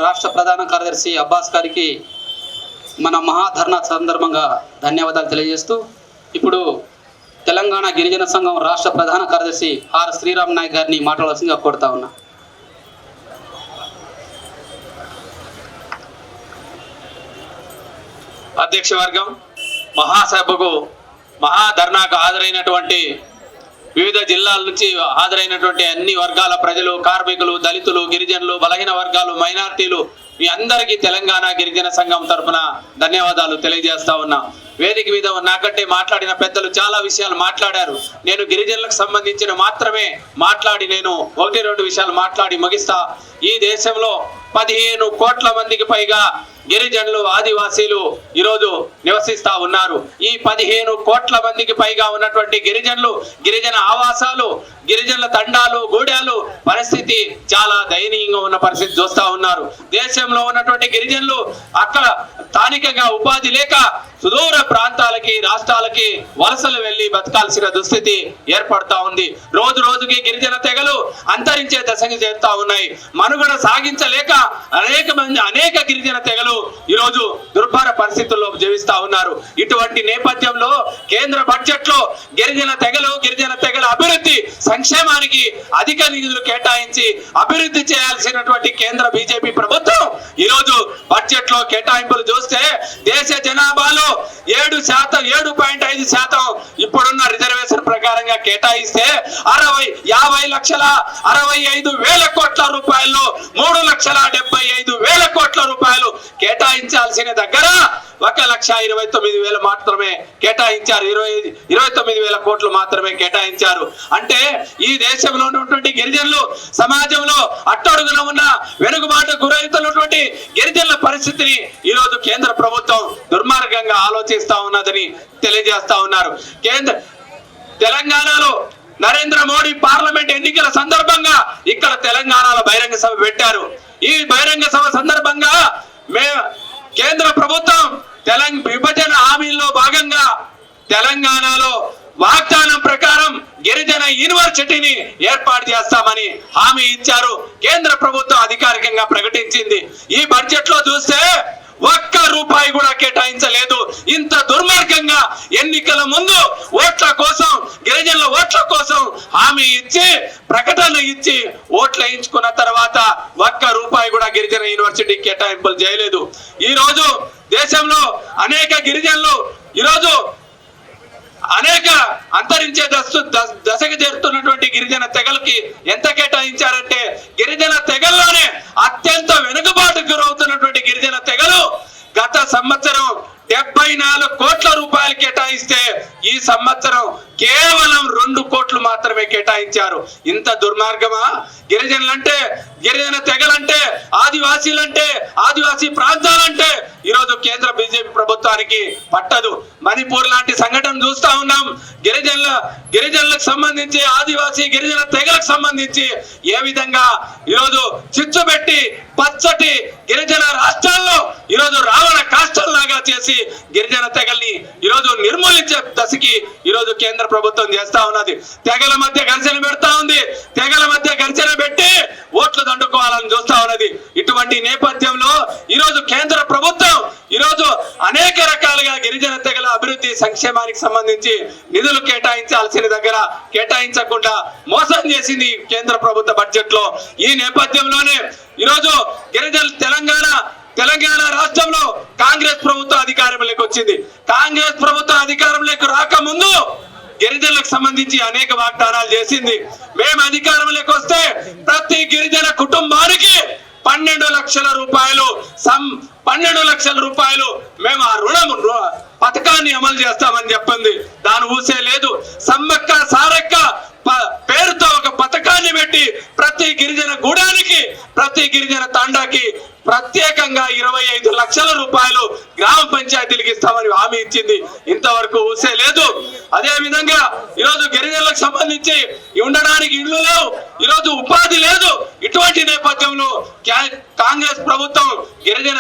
రాష్ట్ర ప్రధాన కార్యదర్శి అబ్బాస్ గారికి మన మహాధర్నా సందర్భంగా ధన్యవాదాలు తెలియజేస్తూ ఇప్పుడు తెలంగాణ గిరిజన సంఘం రాష్ట్ర ప్రధాన కార్యదర్శి ఆర్ శ్రీరామ్ నాయక్ గారిని మాట్లాడాల్సిందిగా కోరుతా ఉన్నా. అధ్యక్ష వర్గం, మహాసభకు మహాధర్నాకు హాజరైనటువంటి వివిధ జిల్లాల నుంచి హాజరైనటువంటి అన్ని వర్గాల ప్రజలు, కార్మికులు, దళితులు, గిరిజనులు, బలహీన వర్గాలు, మైనారిటీలు, మీ అందరికీ తెలంగాణ గిరిజన సంఘం తరఫున ధన్యవాదాలు తెలియజేస్తా ఉన్నా. వేదిక మీద నాకంటే మాట్లాడిన పెద్దలు చాలా విషయాలు మాట్లాడారు. నేను గిరిజనులకు సంబంధించిన మాత్రమే మాట్లాడి నేను 1-2 విషయాలు మాట్లాడి ముగిస్తా. ఈ దేశంలో 15 కోట్ల మందికి పైగా గిరిజనులు, ఆదివాసీలు ఈరోజు నివసిస్తా ఉన్నారు. ఈ 15 కోట్ల మందికి పైగా ఉన్నటువంటి గిరిజనులు, గిరిజన ఆవాసాలు, గిరిజనుల తండాలు, గూడాలు పరిస్థితి చాలా దయనీయంగా ఉన్న పరిస్థితి చూస్తా ఉన్నారు. దేశంలో ఉన్నటువంటి గిరిజనులు అక్కడ స్థానికంగా ఉపాధి లేక సుదూర ప్రాంతాలకి, రాష్ట్రాలకి వలసలు వెళ్లి బతకాల్సిన దుస్థితి ఏర్పడతా ఉంది. రోజు రోజుకి గిరిజన తెగలు అంతరించే దశకి చేరుతా ఉన్నాయి. మనుగడ సాగించలేక అనేక గిరిజన తెగలు ఈరోజు దుర్భర పరిస్థితుల్లో జీవిస్తా ఉన్నారు. ఇటువంటి నేపథ్యంలో కేంద్ర బడ్జెట్ లో గిరిజన తెగల అభివృద్ధి, సంక్షేమానికి అధిక నిధులు కేటాయించి అభివృద్ధి చేయాల్సినటువంటి కేంద్ర బీజేపీ ప్రభుత్వం ఈరోజు బడ్జెట్ లో కేటాయింపులు చూస్తే దేశ జనాభాలో 7.5% ఇప్పుడున్న రిజర్వేషన్ ప్రకారంగా కేటాయిస్తే 50,65,000 కోట్ల రూపాయల్లో 3,75,000 కోట్ల రూపాయలు కేటాయించాల్సిన దగ్గర 1,29,000 మాత్రమే కేటాయించారు. 29,000 కోట్లు మాత్రమే కేటాయించారు. అంటే ఈ దేశంలో ఉన్నటువంటి గిరిజనులు, సమాజంలో అట్టడుగున ఉన్న వెనుకబాటు గురవుతున్నటువంటి గిరిజనుల పరిస్థితిని ఈరోజు కేంద్ర ప్రభుత్వం దుర్మార్గంగా ఆలోచిస్తా ఉన్నదని తెలియజేస్తా ఉన్నారు. తెలంగాణలో నరేంద్ర మోడీ పార్లమెంట్ ఎన్నికల సందర్భంగా ఇక్కడ తెలంగాణలో బహిరంగ సభ పెట్టారు. ఈ బహిరంగ సభ సందర్భంగా కేంద్ర ప్రభుత్వం విభజన హామీల్లో భాగంగా తెలంగాణలో వాగ్దానం ప్రకారం గిరిజన యూనివర్సిటీని ఏర్పాటు చేస్తామని హామీ ఇచ్చారు. కేంద్ర ప్రభుత్వం అధికారికంగా ప్రకటించింది. ఈ బడ్జెట్ లో చూస్తే ₹1 కూడా కేటాయించలేదు. ఇంత దుర్మార్గంగా ఎన్నికల ముందు ఓట్ల కోసం, గిరిజనుల ఓట్ల కోసం హామీ ఇచ్చి, ప్రకటన ఇచ్చి ఓట్లు వేయించుకున్న తర్వాత ₹1 కూడా గిరిజన యూనివర్సిటీ కేటాయింపులు చేయలేదు. ఈ రోజు దేశంలో అనేక గిరిజనులు ఈరోజు అనేక అంతరించే దశకు చేరుతున్నటువంటి గిరిజన తెగలకి ఎంత కేటాయించారంటే, గిరిజన తెగల్లోనే అత్యంత వెనుకబాటుకు గురవుతున్నటువంటి గిరిజన తెగలు గత సంవత్సరం 74 కోట్ల రూపాయలు కేటాయిస్తే ఈ సంవత్సరం కేవలం 2 కోట్లు మాత్రమే కేటాయించారు. ఇంత దుర్మార్గమా? గిరిజనులంటే, గిరిజన తెగలంటే, ఆదివాసీలంటే, ఆదివాసీ ప్రాంతాలంటే ఈరోజు కేంద్ర బీజేపీ ప్రభుత్వానికి పట్టదు. మణిపూర్ లాంటి సంఘటన చూస్తా ఉన్నాం. గిరిజనులకు సంబంధించి, ఆదివాసీ గిరిజన తెగలకు సంబంధించి ఏ విధంగా ఈరోజు చిచ్చు పెట్టి పచ్చటి గిరిజన రాష్ట్రాల్లో ఈరోజు రావణ కాష్టల్లాగా చేసి గిరిజన తెగల్ని ఈరోజు నిర్మూలించే దశకి ఈరోజు కేంద్ర ప్రభుత్వం చేస్తా ఉన్నది. తెగల మధ్య ఘర్షణ పెడతా ఉంది. తెగల మధ్య ఘర్షణ పెట్టి ఓట్లు దండుకోవాలని చూస్తా ఉన్నది. ఇటువంటి నేపథ్యంలో ఈరోజు కేంద్ర ప్రభుత్వం ఈరోజు అనేక రకాలుగా గిరిజన తెగల అభివృద్ధి, సంక్షేమానికి సంబంధించి నిధులు కేటాయించాల్సిన దగ్గర కేటాయించకుండా మోసం చేసింది కేంద్ర ప్రభుత్వ బడ్జెట్ లో. ఈ నేపథ్యంలోనే ఈరోజు గిరిజన తెలంగాణ రాష్ట్రంలో కాంగ్రెస్ ప్రభుత్వం అధికారంలోకి వచ్చింది. కాంగ్రెస్ ప్రభుత్వం అధికారంలోకి రాకముందు గిరిజనులకు సంబంధించి అనేక వాగ్దానాలు చేసింది. మేము అధికారంలోకి వస్తే ప్రతి గిరిజన కుటుంబానికి 12 లక్షల రూపాయలు మేము ఆ రుణం పథకాన్ని అమలు చేస్తామని చెప్పింది. దాని ఊసే లేదు. సమ్మక్క సారక్క పేరుతో ఒక పథకాన్ని పెట్టి ప్రతి గిరిజన గూడానికి, ప్రతి గిరిజన తాండాకి ప్రత్యేకంగా 25 లక్షల రూపాయలు గ్రామ పంచాయతీలకు ఇస్తామని హామీ ఇచ్చింది. ఇంతవరకు ఊసే లేదు. అదే విధంగా ఈరోజు గిరిజనులకు సంబంధించి ఉండడానికి ఇళ్ళు లేవు, ఈరోజు ఉపాధి లేదు. ఇటువంటి నేపథ్యంలో కాంగ్రెస్ ప్రభుత్వం గిరిజన